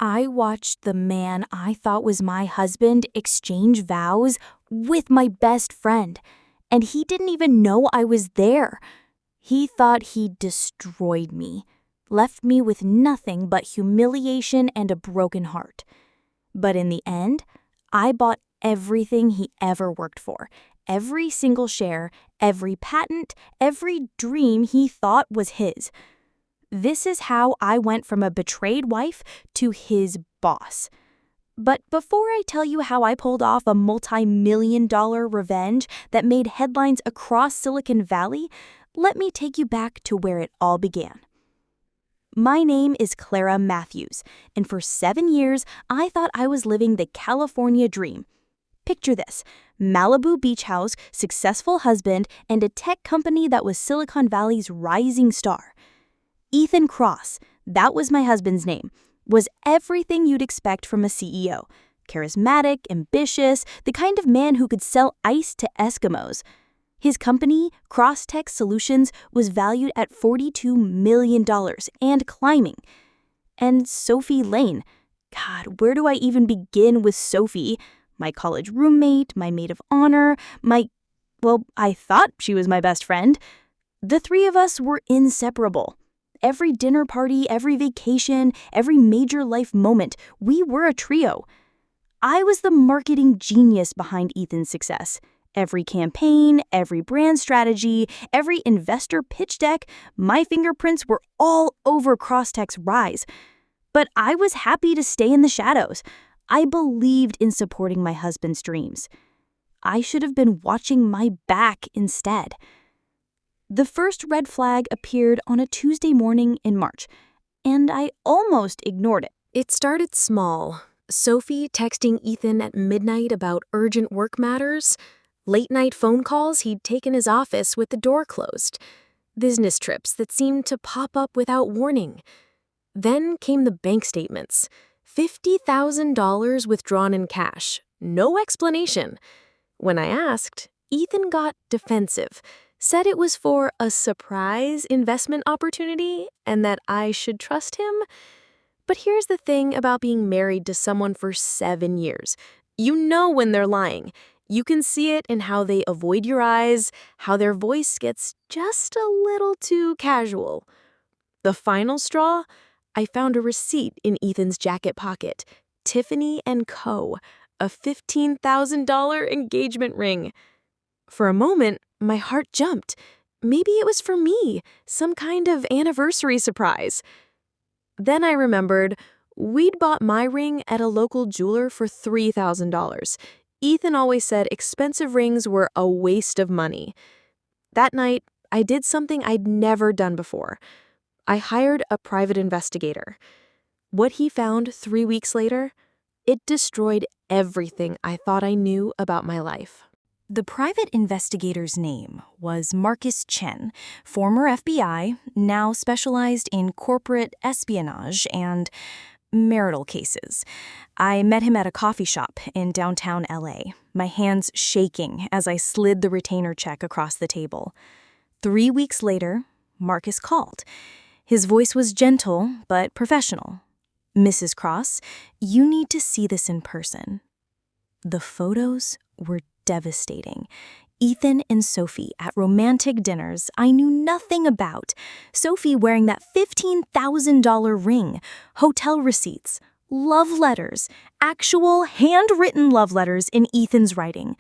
I watched the man I thought was my husband exchange vows with my best friend, and he didn't even know I was there. He thought he destroyed me, left me with nothing but humiliation and a broken heart. But in the end, I bought everything he ever worked for, every single share, every patent, every dream he thought was his. This is how I went from a betrayed wife to his boss. But before I tell you how I pulled off a multi-million-dollar revenge that made headlines across Silicon Valley, let me take you back to where it all began. My name is Clara Matthews, and for 7 years, I thought I was living the California dream. Picture this: Malibu beach house, successful husband, and a tech company that was Silicon Valley's rising star. Ethan Cross, that was my husband's name, was everything you'd expect from a CEO. Charismatic, ambitious, the kind of man who could sell ice to Eskimos. His company, Cross Tech Solutions, was valued at $42 million and climbing. And Sophie Lane. God, where do I even begin with Sophie? My college roommate, my maid of honor, I thought she was my best friend. The three of us were inseparable. Every dinner party, every vacation, every major life moment, we were a trio. I was the marketing genius behind Ethan's success. Every campaign, every brand strategy, every investor pitch deck, my fingerprints were all over Crosstech's rise. But I was happy to stay in the shadows. I believed in supporting my husband's dreams. I should have been watching my back instead. The first red flag appeared on a Tuesday morning in March, and I almost ignored it. It started small. Sophie texting Ethan at midnight about urgent work matters, late-night phone calls he'd taken his office with the door closed, business trips that seemed to pop up without warning. Then came the bank statements. $50,000 withdrawn in cash. No explanation. When I asked, Ethan got defensive, said it was for a surprise investment opportunity and that I should trust him. But here's the thing about being married to someone for 7 years. You know when they're lying. You can see it in how they avoid your eyes, how their voice gets just a little too casual. The final straw? I found a receipt in Ethan's jacket pocket. Tiffany & Co., a $15,000 engagement ring. For a moment, my heart jumped. Maybe it was for me, some kind of anniversary surprise. Then I remembered we'd bought my ring at a local jeweler for $3,000. Ethan always said expensive rings were a waste of money. That night, I did something I'd never done before. I hired a private investigator. What he found 3 weeks later, it destroyed everything I thought I knew about my life. The private investigator's name was Marcus Chen, former FBI, now specialized in corporate espionage and marital cases. I met him at a coffee shop in downtown LA, my hands shaking as I slid the retainer check across the table. 3 weeks later, Marcus called. His voice was gentle but professional. "Mrs. Cross, you need to see this in person." The photos were devastating. Ethan and Sophie at romantic dinners I knew nothing about. Sophie wearing that $15,000 ring, hotel receipts, love letters, actual handwritten love letters in Ethan's writing.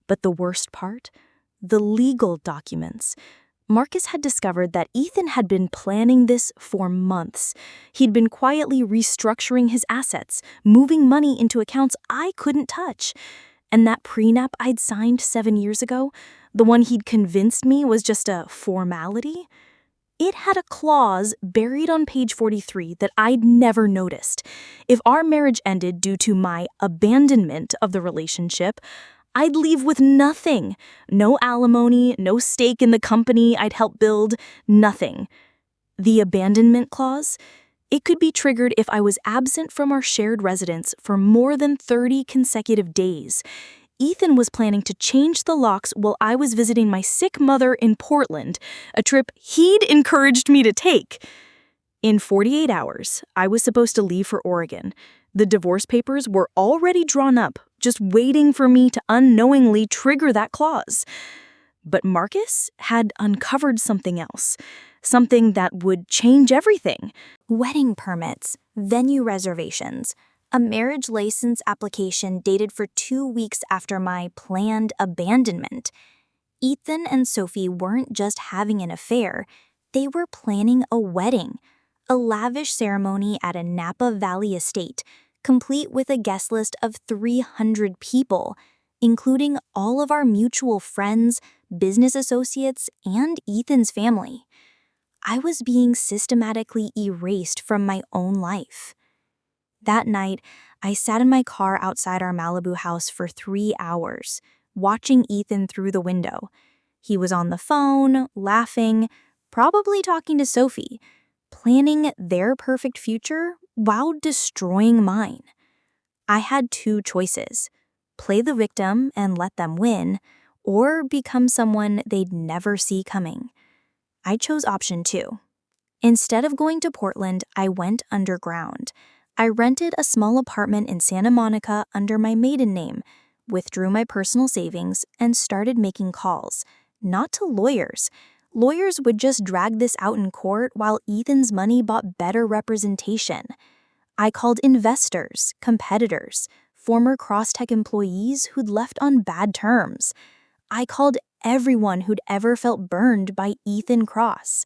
But the worst part? The legal documents. Marcus had discovered that Ethan had been planning this for months. He'd been quietly restructuring his assets, moving money into accounts I couldn't touch. And that prenup I'd signed 7 years ago, the one he'd convinced me was just a formality, it had a clause buried on page 43 that I'd never noticed. If our marriage ended due to my abandonment of the relationship, I'd leave with nothing. No alimony, no stake in the company I'd helped build, nothing. The abandonment clause? It could be triggered if I was absent from our shared residence for more than 30 consecutive days. Ethan was planning to change the locks while I was visiting my sick mother in Portland, a trip he'd encouraged me to take. In 48 hours, I was supposed to leave for Oregon. The divorce papers were already drawn up, just waiting for me to unknowingly trigger that clause. But Marcus had uncovered something else, something that would change everything. Wedding permits, venue reservations, a marriage license application dated for 2 weeks after my planned abandonment. Ethan and Sophie weren't just having an affair, they were planning a wedding. A lavish ceremony at a Napa Valley estate, complete with a guest list of 300 people, including all of our mutual friends, business associates, and Ethan's family. I was being systematically erased from my own life. That night, I sat in my car outside our Malibu house for 3 hours, watching Ethan through the window. He was on the phone, laughing, probably talking to Sophie, planning their perfect future while destroying mine. I had 2 choices: play the victim and let them win, or become someone they'd never see coming. I chose option 2. Instead of going to Portland, I went underground. I rented a small apartment in Santa Monica under my maiden name, withdrew my personal savings, and started making calls, not to lawyers. Lawyers would just drag this out in court while Ethan's money bought better representation. I called investors, competitors, former Crosstech employees who'd left on bad terms. I called everyone who'd ever felt burned by Ethan Cross.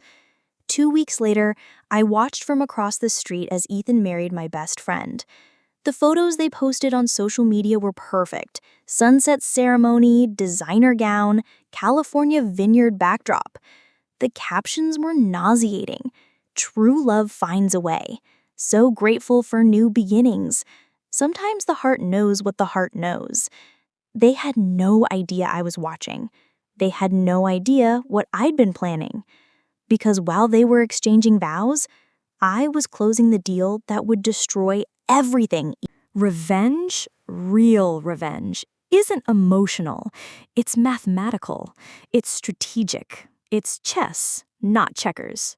2 weeks later, I watched from across the street as Ethan married my best friend. The photos they posted on social media were perfect: sunset ceremony, designer gown, California vineyard backdrop. The captions were nauseating. True love finds a way. So grateful for new beginnings. Sometimes the heart knows what the heart knows. They had no idea I was watching. They had no idea what I'd been planning. Because while they were exchanging vows, I was closing the deal that would destroy everything. Revenge, real revenge, isn't emotional. It's mathematical. It's strategic. It's chess, not checkers.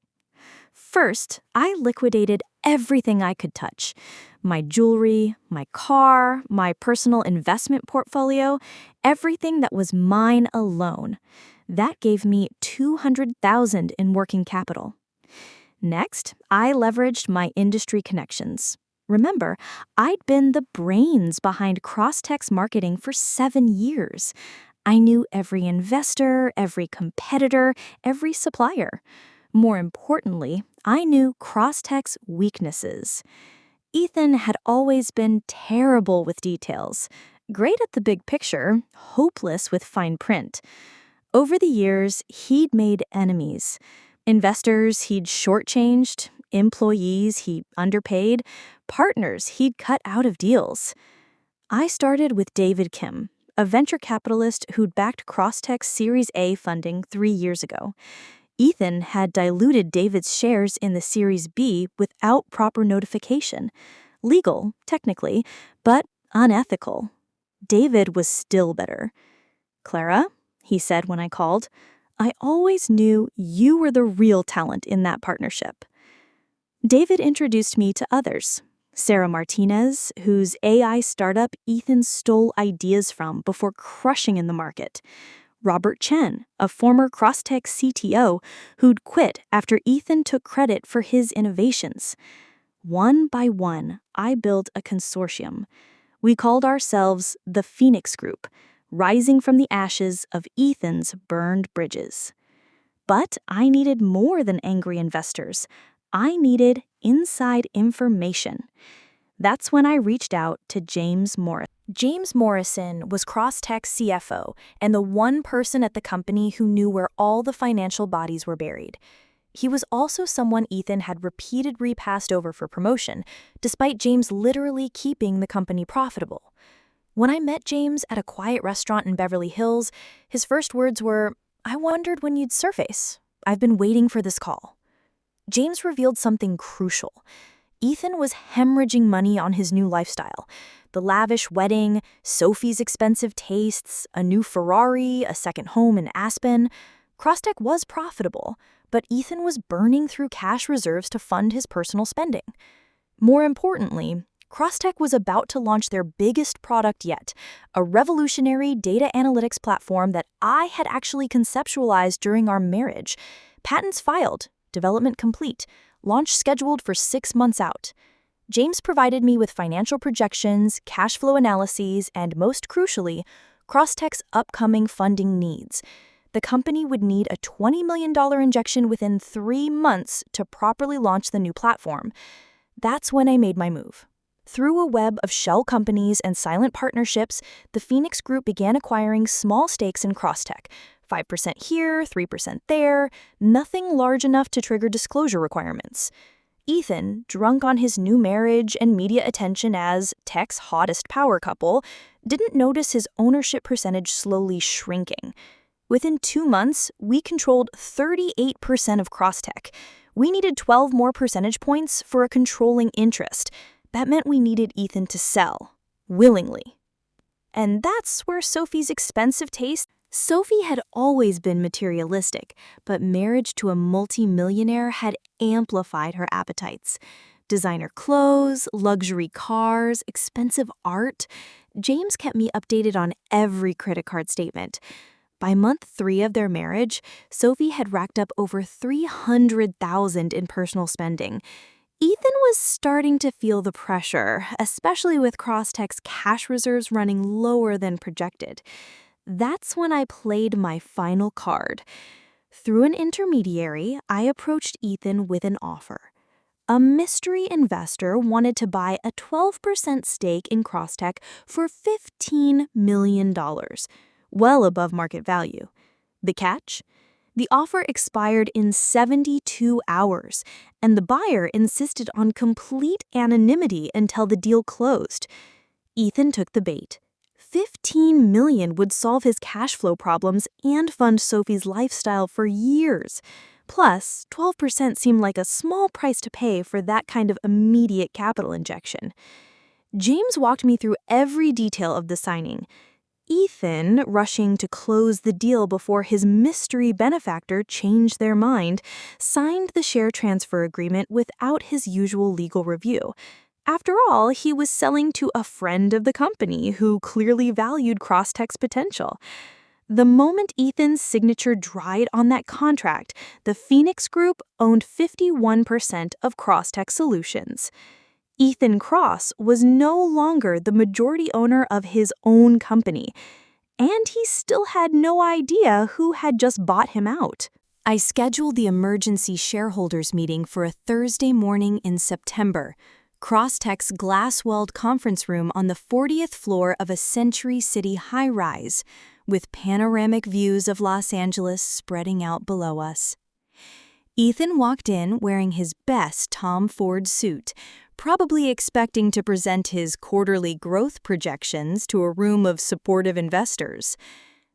First, I liquidated everything I could touch: my jewelry, my car, my personal investment portfolio, everything that was mine alone. That gave me $200,000 in working capital. Next, I leveraged my industry connections. Remember, I'd been the brains behind Crosstech's marketing for 7 years. I knew every investor, every competitor, every supplier. More importantly, I knew Crosstech's weaknesses. Ethan had always been terrible with details, great at the big picture, hopeless with fine print. Over the years, he'd made enemies. Investors he'd shortchanged, employees he underpaid, partners he'd cut out of deals. I started with David Kim, a venture capitalist who'd backed Crosstech's Series A funding 3 years ago. Ethan had diluted David's shares in the Series B without proper notification. Legal, technically, but unethical. David was still better. "Clara," he said when I called, "I always knew you were the real talent in that partnership." David introduced me to others. Sarah Martinez, whose AI startup Ethan stole ideas from before crushing in the market. Robert Chen, a former Crosstech CTO who'd quit after Ethan took credit for his innovations. One by one, I built a consortium. We called ourselves the Phoenix Group, rising from the ashes of Ethan's burned bridges. But I needed more than angry investors. I needed inside information. That's when I reached out to James Morris. James Morrison was Crosstech's CFO and the one person at the company who knew where all the financial bodies were buried. He was also someone Ethan had repeatedly passed over for promotion, despite James literally keeping the company profitable. When I met James at a quiet restaurant in Beverly Hills, his first words were, "I wondered when you'd surface. I've been waiting for this call." James revealed something crucial. Ethan was hemorrhaging money on his new lifestyle. The lavish wedding, Sophie's expensive tastes, a new Ferrari, a second home in Aspen. Crosstech was profitable, but Ethan was burning through cash reserves to fund his personal spending. More importantly, Crosstech was about to launch their biggest product yet, a revolutionary data analytics platform that I had actually conceptualized during our marriage. Patents filed, development complete, launch scheduled for 6 months out. James provided me with financial projections, cash flow analyses, and most crucially, Crosstech's upcoming funding needs. The company would need a $20 million injection within 3 months to properly launch the new platform. That's when I made my move. Through a web of shell companies and silent partnerships, the Phoenix Group began acquiring small stakes in Crosstech, 5% here, 3% there, nothing large enough to trigger disclosure requirements. Ethan, drunk on his new marriage and media attention as tech's hottest power couple, didn't notice his ownership percentage slowly shrinking. Within 2 months, we controlled 38% of Crosstech. We needed 12 more percentage points for a controlling interest. That meant we needed Ethan to sell, willingly. And that's where Sophie's expensive taste. Sophie had always been materialistic, but marriage to a multi-millionaire had amplified her appetites. Designer clothes, luxury cars, expensive art. James kept me updated on every credit card statement. By month 3 of their marriage, Sophie had racked up over $300,000 in personal spending. Ethan was starting to feel the pressure, especially with Crosstech's cash reserves running lower than projected. That's when I played my final card. Through an intermediary, I approached Ethan with an offer. A mystery investor wanted to buy a 12% stake in Crosstech for $15 million, well above market value. The catch? The offer expired in 72 hours, and the buyer insisted on complete anonymity until the deal closed. Ethan took the bait. $15 million would solve his cash flow problems and fund Sophie's lifestyle for years. Plus, 12% seemed like a small price to pay for that kind of immediate capital injection. James walked me through every detail of the signing. Ethan, rushing to close the deal before his mystery benefactor changed their mind, signed the share transfer agreement without his usual legal review. After all, he was selling to a friend of the company who clearly valued Crosstech's potential. The moment Ethan's signature dried on that contract, the Phoenix Group owned 51% of Crosstech Solutions. Ethan Cross was no longer the majority owner of his own company, and he still had no idea who had just bought him out. I scheduled the emergency shareholders meeting for a Thursday morning in September. Crosstech's glass-walled conference room on the 40th floor of a Century City high-rise, with panoramic views of Los Angeles spreading out below us. Ethan walked in wearing his best Tom Ford suit, probably expecting to present his quarterly growth projections to a room of supportive investors.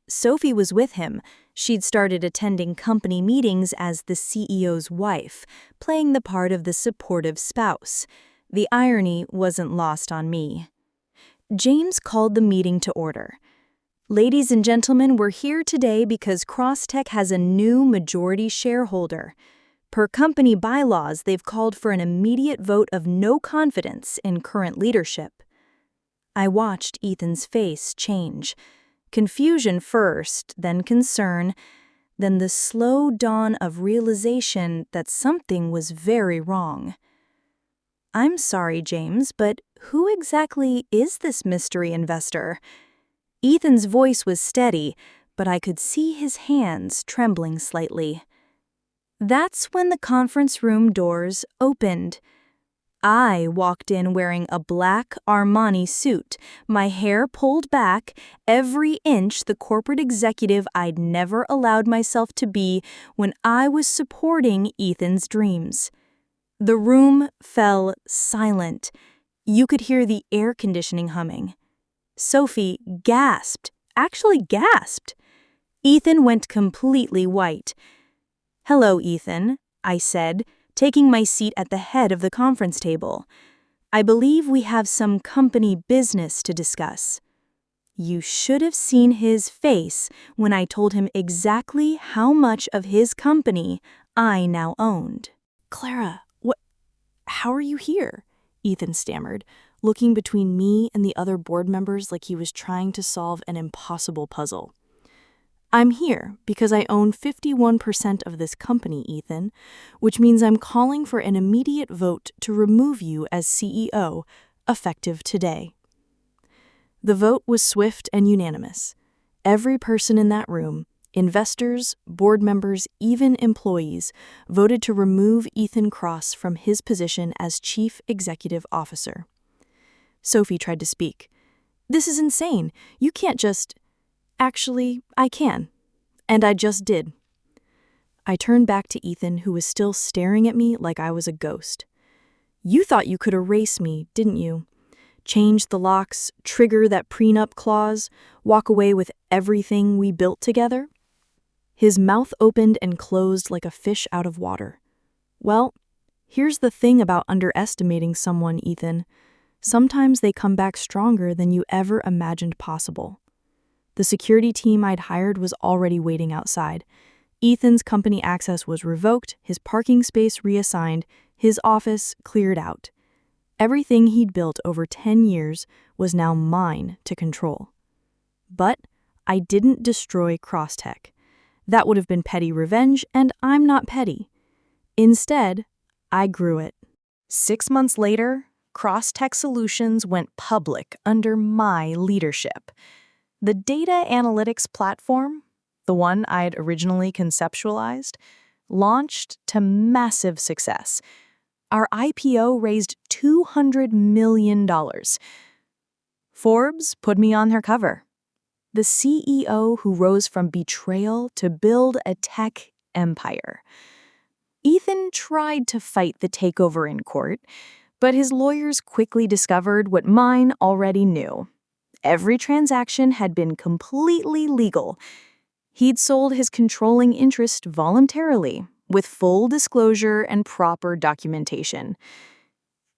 Sophie was with him. She'd started attending company meetings as the CEO's wife, playing the part of the supportive spouse. The irony wasn't lost on me. James called the meeting to order. Ladies and gentlemen, we're here today because Crosstech has a new majority shareholder. Per company bylaws, they've called for an immediate vote of no confidence in current leadership. I watched Ethan's face change. Confusion first, then concern, then the slow dawn of realization that something was very wrong. I'm sorry, James, but who exactly is this mystery investor? Ethan's voice was steady, but I could see his hands trembling slightly. That's when the conference room doors opened. I walked in wearing a black Armani suit, my hair pulled back, every inch the corporate executive I'd never allowed myself to be when I was supporting Ethan's dreams. The room fell silent. You could hear the air conditioning humming. Sophie gasped, actually gasped. Ethan went completely white. "Hello, Ethan," I said, taking my seat at the head of the conference table. "I believe we have some company business to discuss." You should have seen his face when I told him exactly how much of his company I now owned. Clara, how are you here? Ethan stammered, looking between me and the other board members like he was trying to solve an impossible puzzle. I'm here because I own 51% of this company, Ethan, which means I'm calling for an immediate vote to remove you as CEO, effective today. The vote was swift and unanimous. Every person in that room, investors, board members, even employees, voted to remove Ethan Cross from his position as Chief Executive Officer. Sophie tried to speak. "This is insane. You can't just—" "Actually, I can. And I just did." I turned back to Ethan, who was still staring at me like I was a ghost. "You thought you could erase me, didn't you? Change the locks, trigger that prenup clause, walk away with everything we built together?" His mouth opened and closed like a fish out of water. "Well, here's the thing about underestimating someone, Ethan. Sometimes they come back stronger than you ever imagined possible." The security team I'd hired was already waiting outside. Ethan's company access was revoked, his parking space reassigned, his office cleared out. Everything he'd built over 10 years was now mine to control. But I didn't destroy Crosstech. That would have been petty revenge, and I'm not petty. Instead, I grew it. 6 months later, Crosstech Solutions went public under my leadership. The data analytics platform, the one I'd originally conceptualized, launched to massive success. Our IPO raised $200 million. Forbes put me on their cover. The CEO who rose from betrayal to build a tech empire. Ethan tried to fight the takeover in court, but his lawyers quickly discovered what mine already knew. Every transaction had been completely legal. He'd sold his controlling interest voluntarily, with full disclosure and proper documentation.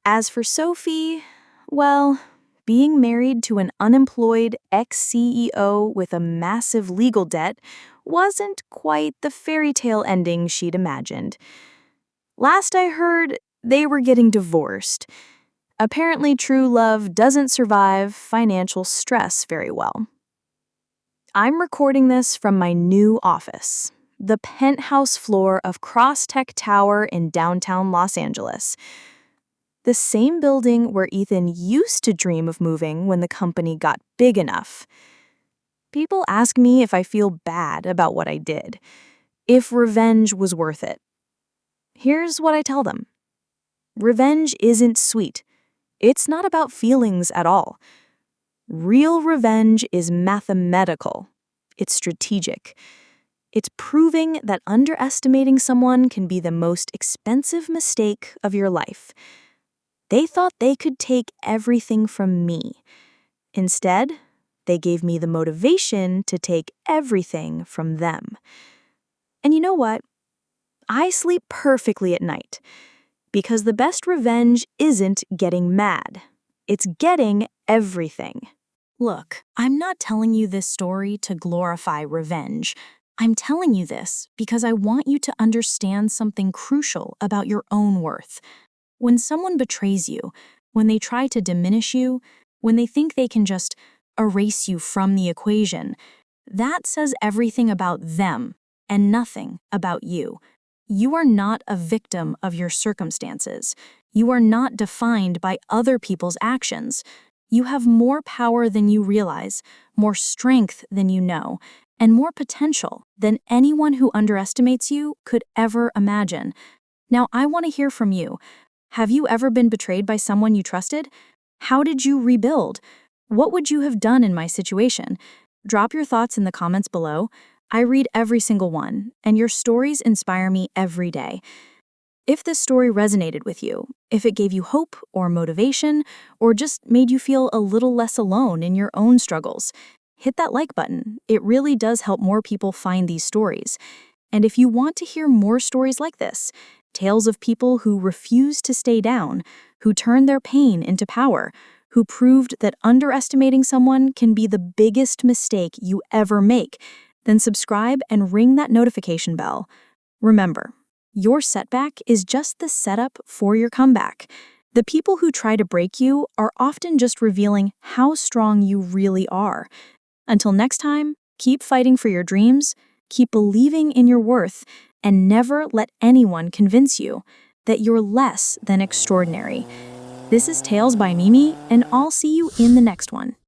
As for Sophie, well, being married to an unemployed ex-CEO with a massive legal debt wasn't quite the fairy tale ending she'd imagined. Last I heard, they were getting divorced. Apparently, true love doesn't survive financial stress very well. I'm recording this from my new office, the penthouse floor of Crosstech Tower in downtown Los Angeles. The same building where Ethan used to dream of moving when the company got big enough. People ask me if I feel bad about what I did, if revenge was worth it. Here's what I tell them. Revenge isn't sweet. It's not about feelings at all. Real revenge is mathematical. It's strategic. It's proving that underestimating someone can be the most expensive mistake of your life. They thought they could take everything from me. Instead, they gave me the motivation to take everything from them. And you know what? I sleep perfectly at night, because the best revenge isn't getting mad. It's getting everything. Look, I'm not telling you this story to glorify revenge. I'm telling you this because I want you to understand something crucial about your own worth. When someone betrays you, when they try to diminish you, when they think they can just erase you from the equation, that says everything about them and nothing about you. You are not a victim of your circumstances. You are not defined by other people's actions. You have more power than you realize, more strength than you know, and more potential than anyone who underestimates you could ever imagine. Now, I want to hear from you. Have you ever been betrayed by someone you trusted? How did you rebuild? What would you have done in my situation? Drop your thoughts in the comments below. I read every single one, and your stories inspire me every day. If this story resonated with you, if it gave you hope or motivation, or just made you feel a little less alone in your own struggles, hit that like button. It really does help more people find these stories. And if you want to hear more stories like this, tales of people who refused to stay down, who turned their pain into power, who proved that underestimating someone can be the biggest mistake you ever make, then subscribe and ring that notification bell. Remember, Your setback is just the setup for your comeback. The people who try to break you are often just revealing how strong you really are. Until next time, keep fighting for your dreams, keep believing in your worth, and never let anyone convince you that you're less than extraordinary. This is Tales by Mimi, and I'll see you in the next one.